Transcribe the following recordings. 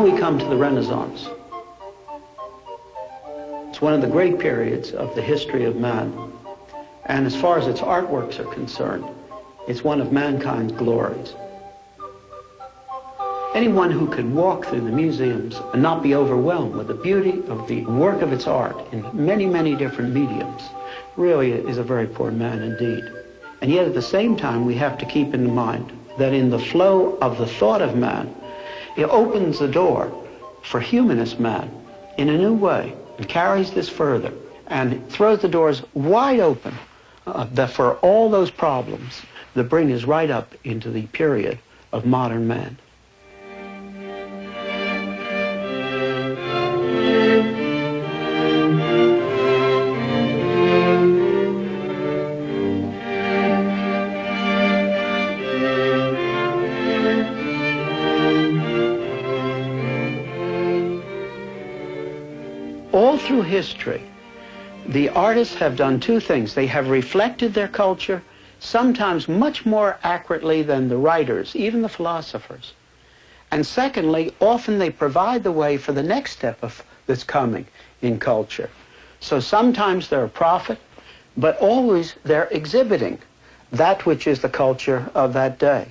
now we come to the Renaissance. It's one of the great periods of the history of man. And as far as its artworks are concerned, it's one of mankind's glories. Anyone who could walk through the museums and not be overwhelmed with the beauty of the work of its art in many, many different mediums really is a very poor man indeed. And yet at the same time, we have to keep in mind that in the flow of the thought of man, it opens the door for humanist man in a new way and carries this further and throws the doors wide open for all those problems that bring us right up into the period of modern man. All through history, the artists have done two things. They have reflected their culture, sometimes much more accurately than the writers, even the philosophers. And secondly, often they provide the way for the next step that's coming in culture. So sometimes they're a prophet, but always they're exhibiting that which is the culture of that day.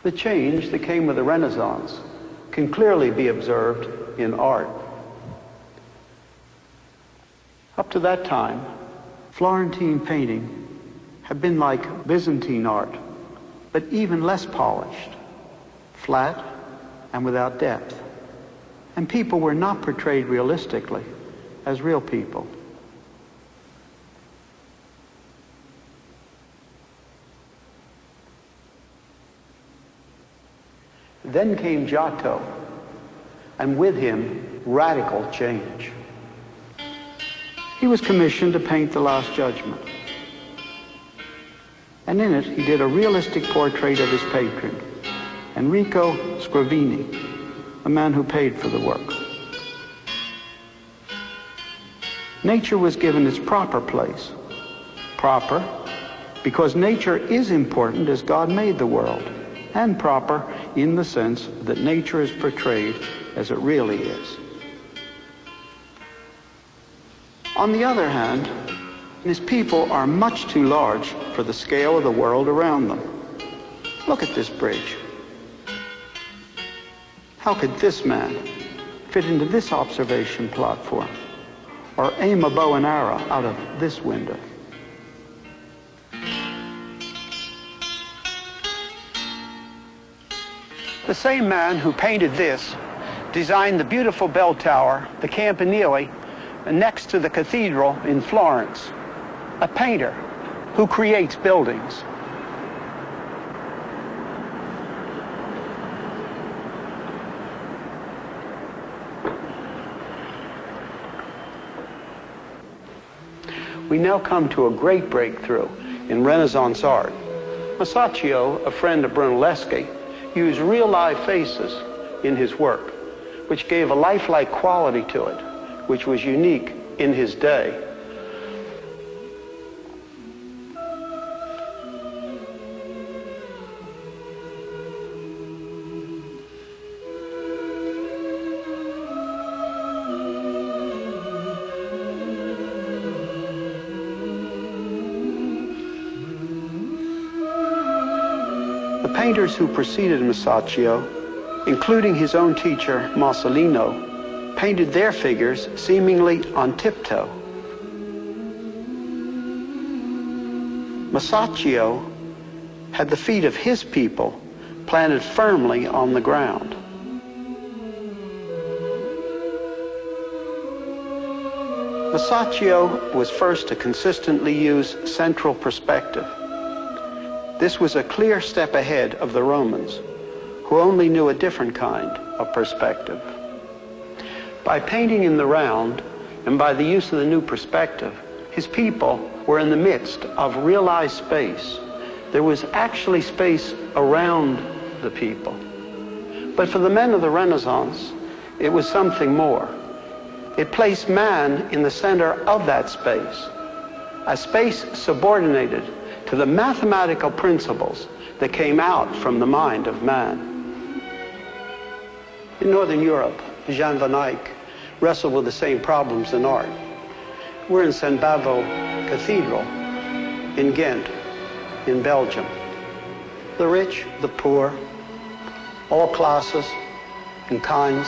The change that came with the Renaissance can clearly be observed in art. Up to that time, Florentine painting had been like Byzantine art, but even less polished, flat and without depth. And people were not portrayed realistically as real people. Then came Giotto, and with him, radical change. He was commissioned to paint The Last Judgment. And in it, he did a realistic portrait of his patron, Enrico Scrivini, a man who paid for the work. Nature was given its proper place. Proper, because nature is important as God made the world, and proper in the sense that nature is portrayed as it really is. On the other hand, his people are much too large for the scale of the world around them. Look at this bridge. How could this man fit into this observation platform, or aim a bow and arrow out of this window? The same man who painted this designed the beautiful bell tower, the Campanile, next to the cathedral in Florence. A painter who creates buildings. We now come to a great breakthrough in Renaissance art. Masaccio, a friend of Brunelleschi, used real live faces in his work, which gave a lifelike quality to it, which was unique in his day. The painters who preceded Masaccio, including his own teacher Masolino, painted their figures seemingly on tiptoe. Masaccio had the feet of his people planted firmly on the ground. Masaccio was first to consistently use central perspective. This was a clear step ahead of the Romans, who only knew a different kind of perspective. By painting in the round, and by the use of the new perspective, his people were in the midst of realized space. There was actually space around the people. But for the men of the Renaissance, it was something more. It placed man in the center of that space, a space subordinated to the mathematical principles that came out from the mind of man. In Northern Europe, Jan van Eyck wrestled with the same problems in art. We're in St. Bavo Cathedral in Ghent, in Belgium. The rich, the poor, all classes and kinds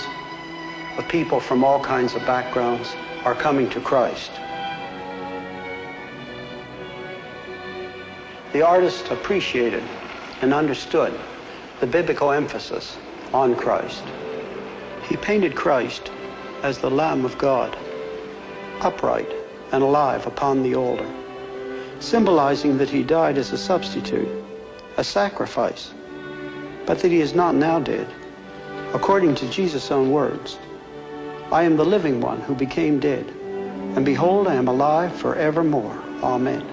of people from all kinds of backgrounds are coming to Christ. The artist appreciated and understood the biblical emphasis on Christ. He painted Christ as the Lamb of God, upright and alive upon the altar, symbolizing that he died as a substitute, a sacrifice, but that he is not now dead. According to Jesus' own words, I am the living one who became dead, and behold, I am alive forevermore. Amen.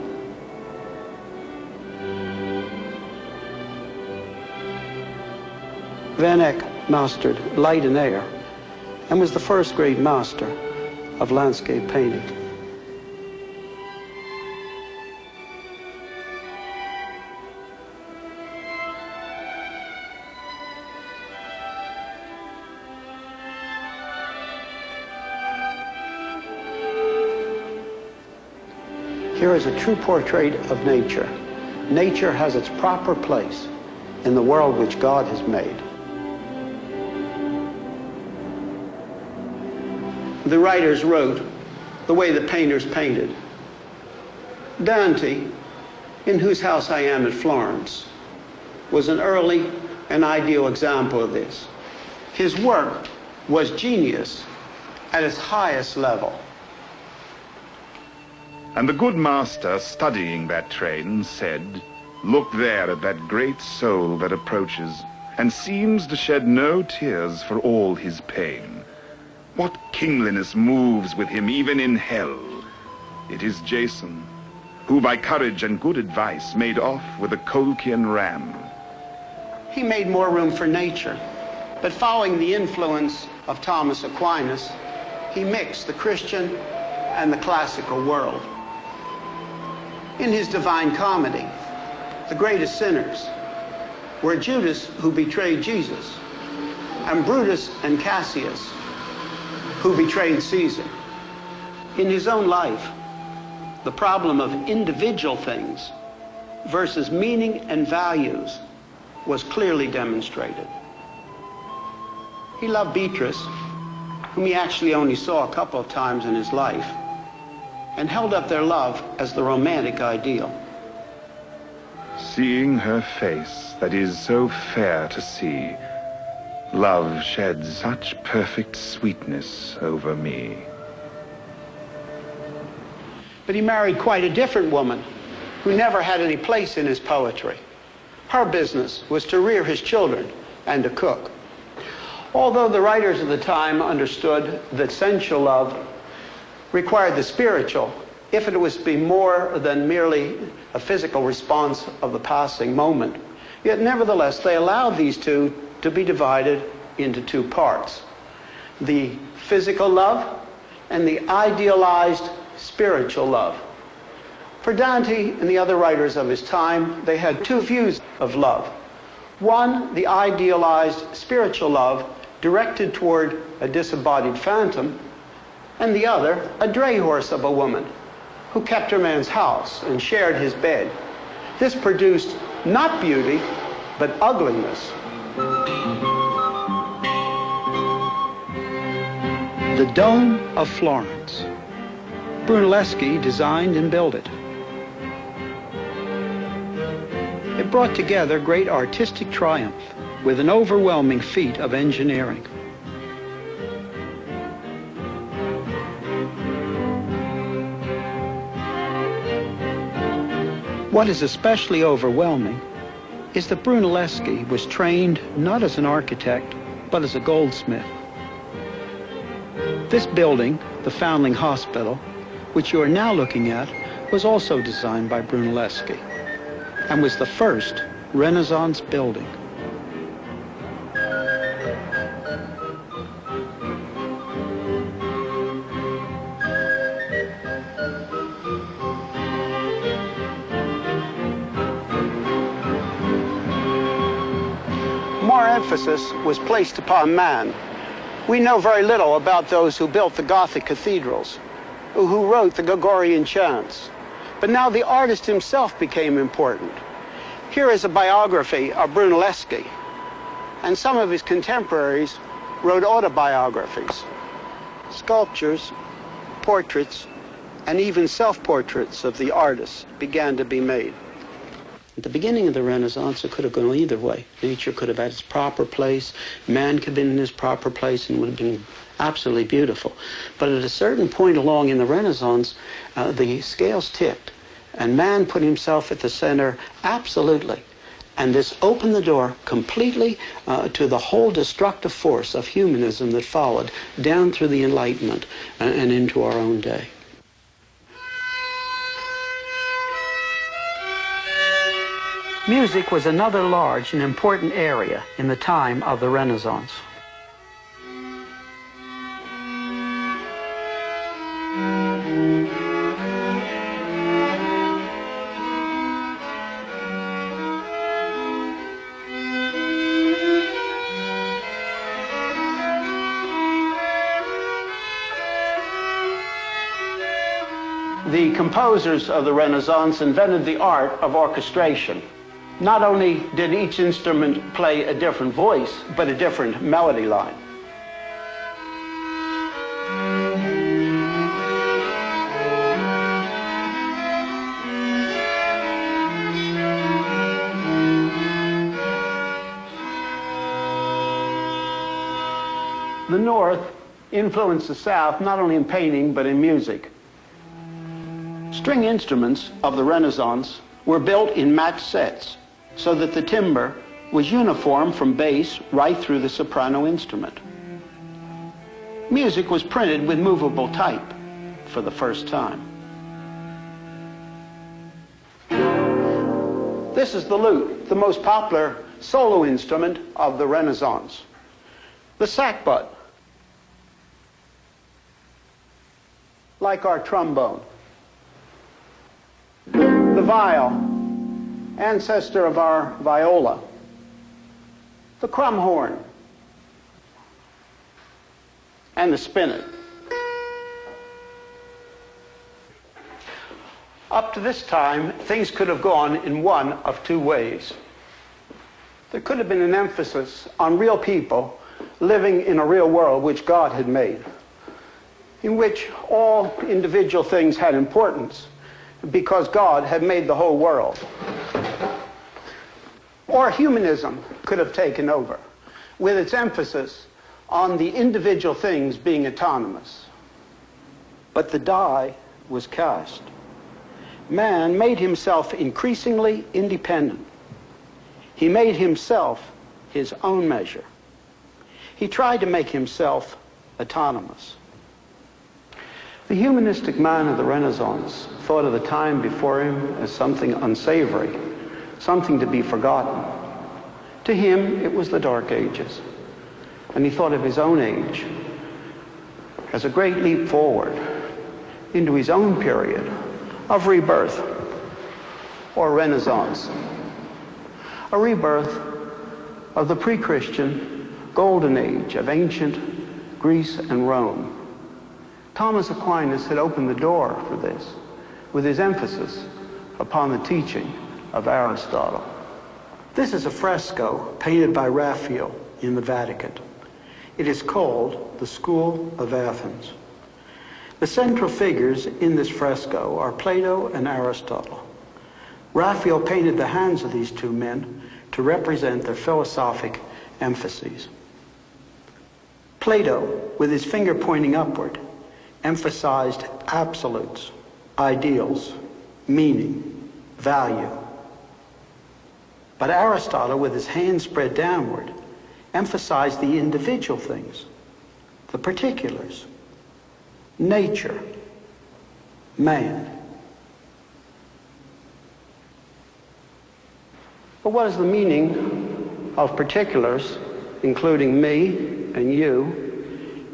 Van Eyck mastered light and air, and was the first great master of landscape painting. Here is a true portrait of nature. Nature has its proper place in the world which God has made. The writers wrote the way the painters painted. Dante, in whose house I am at Florence, was an early and ideal example of this. His work was genius at its highest level. And the good master, studying that train, said, "Look there at that great soul that approaches, and seems to shed no tears for all his pain. What kingliness moves with him even in hell? It is Jason, who by courage and good advice made off with a Colchian ram." He made more room for nature, but following the influence of Thomas Aquinas, he mixed the Christian and the classical world. In his Divine Comedy, the greatest sinners were Judas, who betrayed Jesus, and Brutus and Cassius, who betrayed Caesar. In his own life, the problem of individual things versus meaning and values was clearly demonstrated. He loved Beatrice, whom he actually only saw a couple of times in his life, and held up their love as the romantic ideal. Seeing her face that is so fair to see, love sheds such perfect sweetness over me. But he married quite a different woman who never had any place in his poetry. Her business was to rear his children and to cook. Although the writers of the time understood that sensual love required the spiritual, if it was to be more than merely a physical response of the passing moment, yet nevertheless they allowed these two to be divided into two parts: the physical love and the idealized spiritual love. For Dante and the other writers of his time, they had two views of love. One, the idealized spiritual love directed toward a disembodied phantom, and the other, a dray horse of a woman who kept her man's house and shared his bed. This produced not beauty, but ugliness. The Dome of Florence. Brunelleschi designed and built it. It brought together great artistic triumph with an overwhelming feat of engineering. What is especially overwhelming is that Brunelleschi was trained not as an architect, but as a goldsmith. This building, the Foundling Hospital, which you are now looking at, was also designed by Brunelleschi and was the first Renaissance building. More emphasis was placed upon man We know very little about those who built the Gothic cathedrals, who wrote the Gregorian chants. But now the artist himself became important. Here is a biography of Brunelleschi, and some of his contemporaries wrote autobiographies. Sculptures, portraits, and even self-portraits of the artists began to be made. At the beginning of the Renaissance, it could have gone either way. Nature could have had its proper place, man could have been in his proper place, and would have been absolutely beautiful. But at a certain point along in the Renaissance, the scales tipped, and man put himself at the center absolutely. And this opened the door completely to the whole destructive force of humanism that followed down through the Enlightenment and into our own day. Music was another large and important area in the time of the Renaissance. The composers of the Renaissance invented the art of orchestration. Not only did each instrument play a different voice, but a different melody line. The North influenced the South not only in painting, but in music. String instruments of the Renaissance were built in matched sets, so that the timbre was uniform from bass right through the soprano instrument. Music was printed with movable type for the first time. This is the lute, the most popular solo instrument of the Renaissance. The sackbut, like our trombone. The viol, ancestor of our viola. The crumhorn, and the spinet. Up to this time, things could have gone in one of two ways. There could have been an emphasis on real people living in a real world which God had made, in which all individual things had importance, because God had made the whole world. Or humanism could have taken over, with its emphasis on the individual things being autonomous. But the die was cast. Man made himself increasingly independent. He made himself his own measure. He tried to make himself autonomous. The humanistic man of the Renaissance thought of the time before him as something unsavory, something to be forgotten. To him, it was the Dark Ages. And he thought of his own age as a great leap forward into his own period of rebirth or Renaissance. A rebirth of the pre-Christian golden age of ancient Greece and Rome. Thomas Aquinas had opened the door for this with his emphasis upon the teaching of Aristotle. This is a fresco painted by Raphael in the Vatican. It is called the School of Athens. The central figures in this fresco are Plato and Aristotle. Raphael painted the hands of these two men to represent their philosophic emphases. Plato, with his finger pointing upward, emphasized absolutes, ideals, meaning, value. But Aristotle, with his hand spread downward, emphasized the individual things, the particulars, nature, man. But what is the meaning of particulars, including me and you,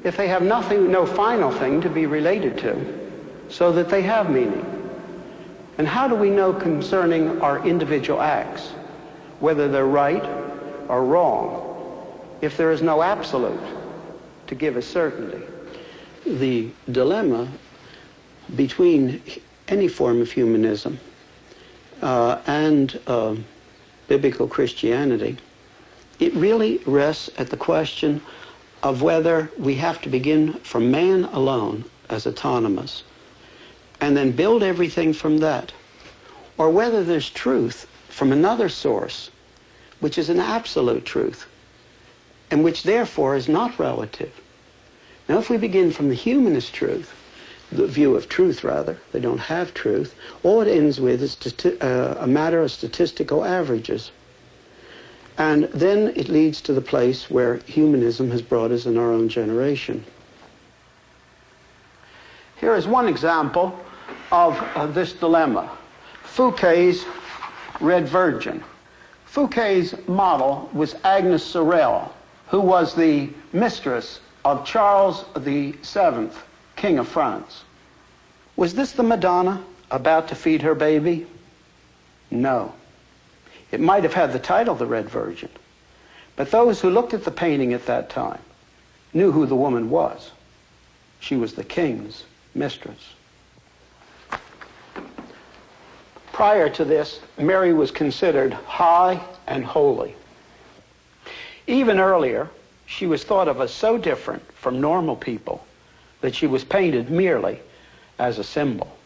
if they have nothing, no final thing to be related to, so that they have meaning? And how do we know concerning our individual acts, whether they're right or wrong, if there is no absolute, to give us certainty. The dilemma between any form of humanism and biblical Christianity, it really rests at the question of whether we have to begin from man alone as autonomous and then build everything from that, or whether there's truth from another source, which is an absolute truth, and which therefore is not relative. Now, if we begin from the humanist truth, the view of truth, rather, they don't have truth, all it ends with is a matter of statistical averages. And then it leads to the place where humanism has brought us in our own generation. Here is one example of this dilemma. Fouquet's Red Virgin. Fouquet's model was Agnes Sorel, who was the mistress of Charles VII, King of France. Was this the Madonna about to feed her baby? No. It might have had the title The Red Virgin, but those who looked at the painting at that time knew who the woman was. She was the king's mistress. Prior to this, Mary was considered high and holy. Even earlier, she was thought of as so different from normal people that she was painted merely as a symbol.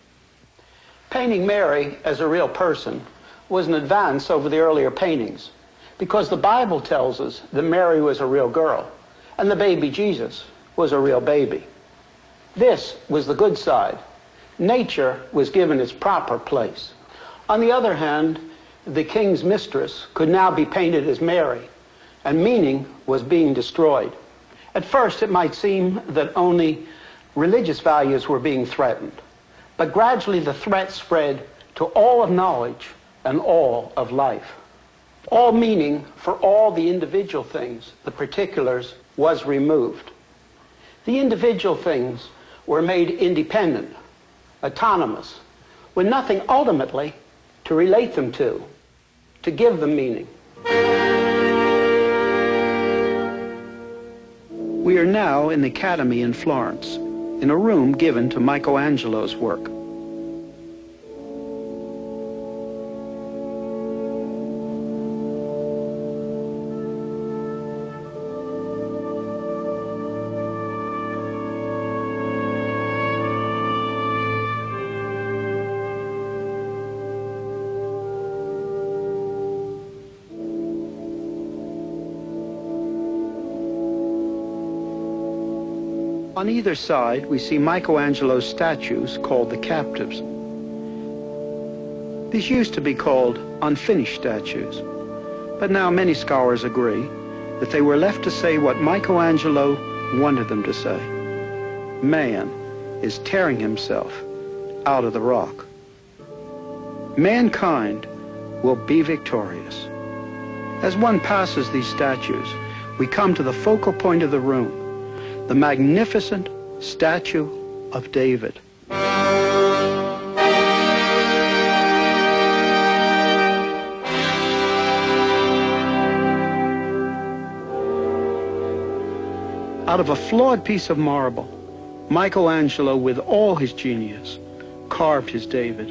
Painting Mary as a real person was an advance over the earlier paintings, because the Bible tells us that Mary was a real girl and the baby Jesus was a real baby. This was the good side. Nature was given its proper place. On the other hand, the king's mistress could now be painted as Mary, and meaning was being destroyed. At first, it might seem that only religious values were being threatened, but gradually the threat spread to all of knowledge and all of life. All meaning for all the individual things, the particulars, was removed. The individual things were made independent, autonomous, with nothing ultimately to relate them to give them meaning. We are now in the Academy in Florence, in a room given to Michelangelo's work. On either side, we see Michelangelo's statues called the captives. These used to be called unfinished statues, but now many scholars agree that they were left to say what Michelangelo wanted them to say. Man is tearing himself out of the rock. Mankind will be victorious. As one passes these statues, we come to the focal point of the room, the magnificent statue of David. Out of a flawed piece of marble, Michelangelo, with all his genius, carved his David.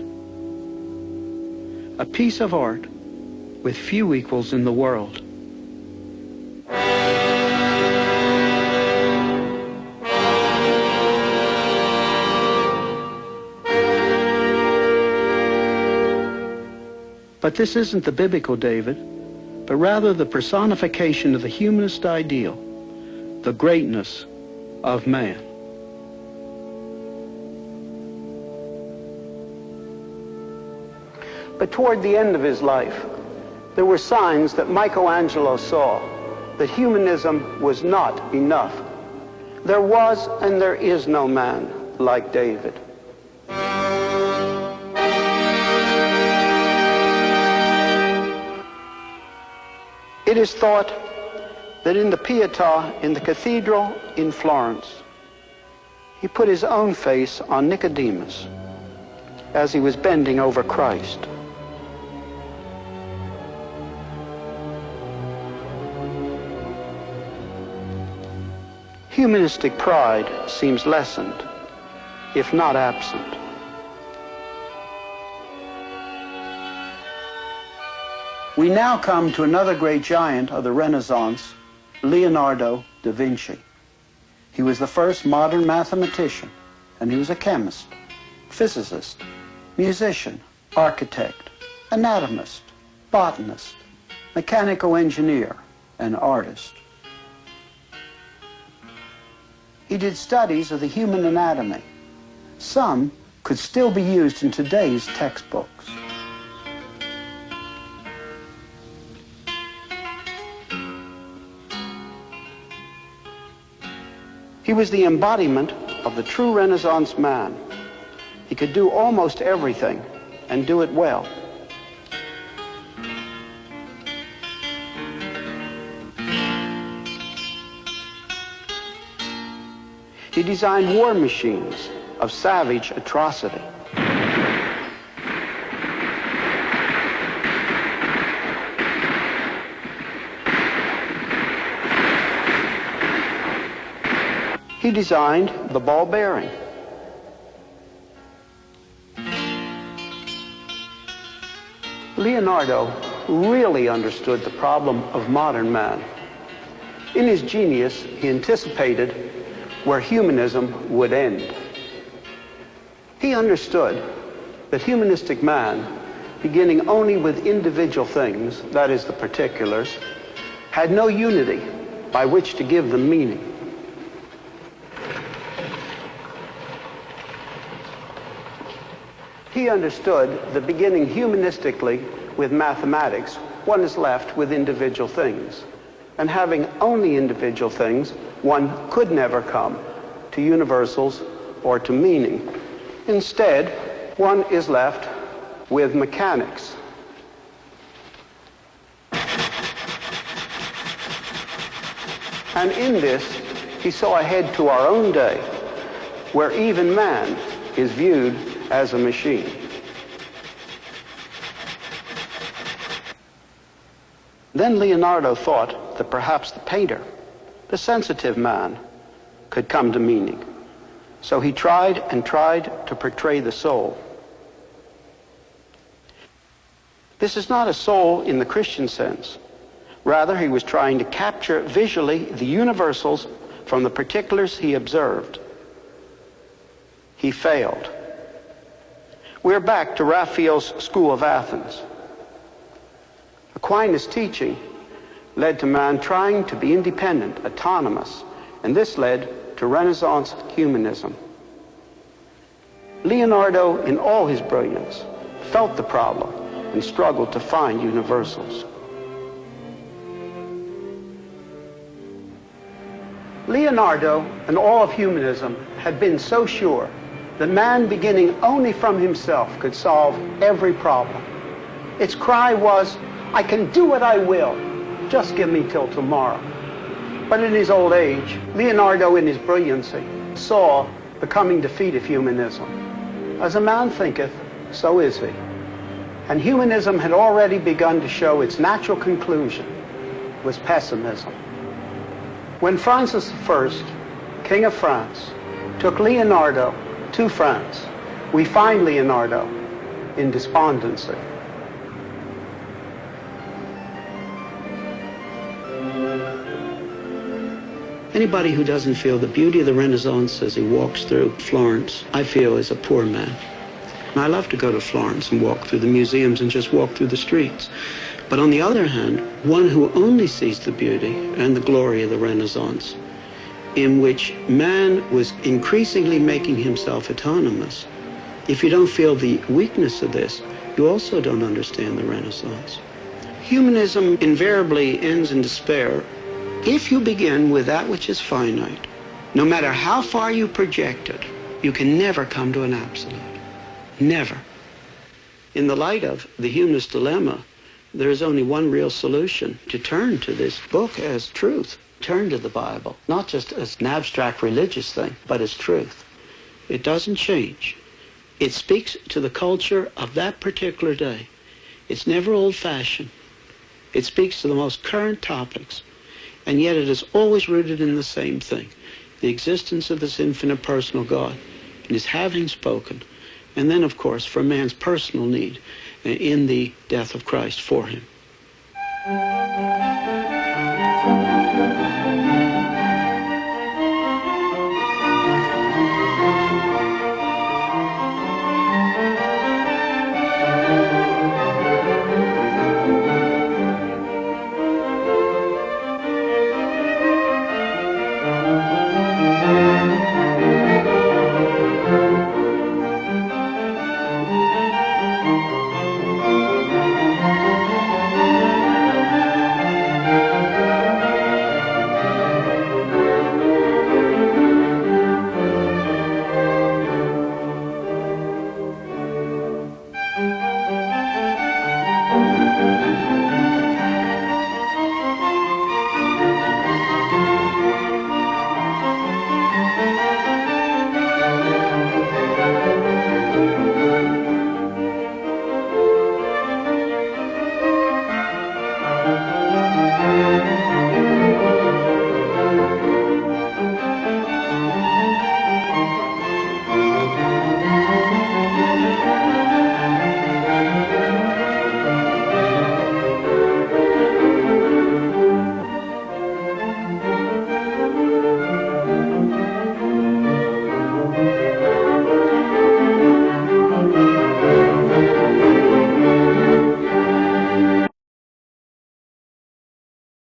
A piece of art with few equals in the world. But this isn't the biblical David, but rather the personification of the humanist ideal, the greatness of man. But toward the end of his life, there were signs that Michelangelo saw that humanism was not enough. There was and there is no man like David. It is thought that in the Pietà in the cathedral in Florence, he put his own face on Nicodemus as he was bending over Christ. humanistic pride seems lessened, if not absent. We now come to another great giant of the Renaissance, Leonardo da Vinci. He was the first modern mathematician, and he was a chemist, physicist, musician, architect, anatomist, botanist, mechanical engineer, and artist. He did studies of the human anatomy. Some could still be used in today's textbooks. He was the embodiment of the true Renaissance man. He could do almost everything and do it well. He designed war machines of savage atrocity. He designed the ball bearing. Leonardo really understood the problem of modern man. In his genius, he anticipated where humanism would end. He understood that humanistic man, beginning only with individual things, that is the particulars, had no unity by which to give them meaning. He understood that beginning humanistically with mathematics, one is left with individual things. And having only individual things, one could never come to universals or to meaning. Instead, one is left with mechanics. And in this, he saw ahead to our own day, where even man is viewed as a machine. Then Leonardo thought that perhaps the painter, the sensitive man, could come to meaning. So he tried and tried to portray the soul. This is not a soul in the Christian sense. Rather, he was trying to capture visually the universals from the particulars he observed. He failed. We're back to Raphael's school of Athens. Aquinas' teaching led to man trying to be independent, autonomous, and this led to Renaissance humanism. Leonardo, in all his brilliance, felt the problem and struggled to find universals. Leonardo and all of humanism had been so sure that man, beginning only from himself, could solve every problem. Its cry was, "I can do what I will, just give me till tomorrow." But in his old age, Leonardo, in his brilliancy, saw the coming defeat of humanism. As a man thinketh, so is he. And humanism had already begun to show its natural conclusion was pessimism. When Francis I, King of France, took Leonardo to France, we find Leonardo in despondency. Anybody who doesn't feel the beauty of the Renaissance as he walks through Florence, I feel is a poor man. And I love to go to Florence and walk through the museums and just walk through the streets. But on the other hand, one who only sees the beauty and the glory of the Renaissance, in which man was increasingly making himself autonomous, if you don't feel the weakness of this, you also don't understand the Renaissance. Humanism invariably ends in despair if you begin with that which is finite. No matter how far you project it, you can never come to an absolute. Never. In the light of the humanist dilemma, there is only one real solution: to turn to this book as truth. Turn to the Bible, not just as an abstract religious thing, but as truth. It doesn't change. It speaks to the culture of that particular day. It's never old-fashioned. It speaks to the most current topics, and yet it is always rooted in the same thing. the existence of this infinite personal God, and his having spoken, and then, of course, for man's personal need in the death of Christ for him.